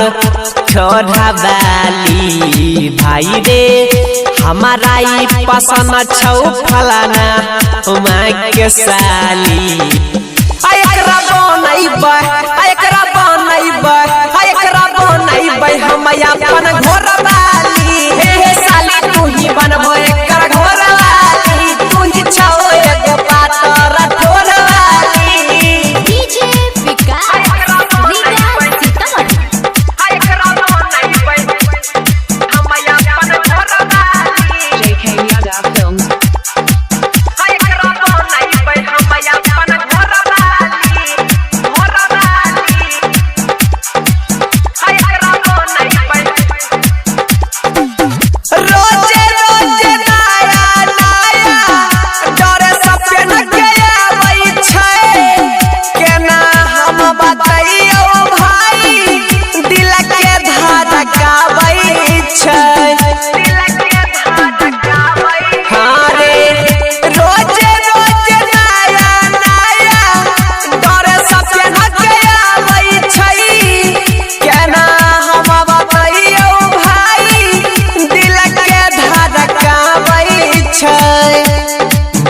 छोरा वाली भाई रे हमारा ही पसंद छौ फलाना माँ के साली एकरा बनैबै हम अपन घर वाली हे साली तू ही बनबो एकर घर वाली तू ही छौ एगो पातर ठोर वाली डीजे विकास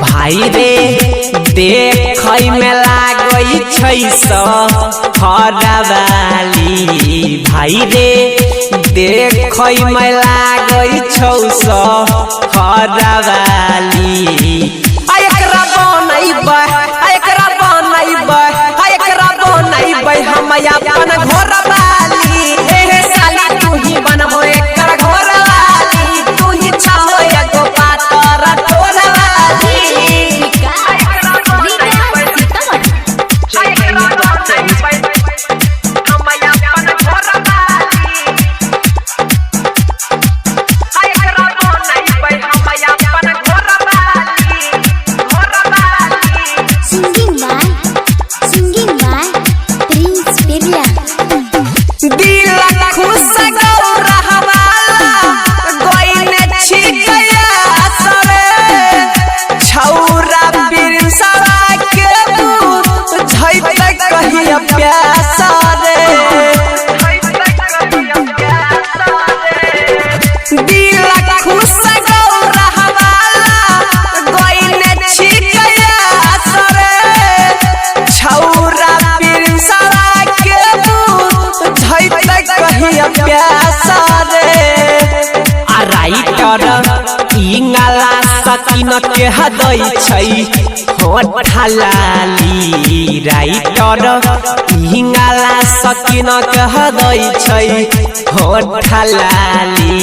भाई रे देखै में लागै छै सहरा वाली भाई रे देखै में लागै छौ सहरा वाली एकरा बनैबै हम अपन घर वाली हे साली तू ही बनबो एकर घर वाली तू ही छौ एगो पातर ठोर वाली इंगला सकीन के हदै छै होठ लाली राइटर इंगला सकीन के हदै छै होठ लाली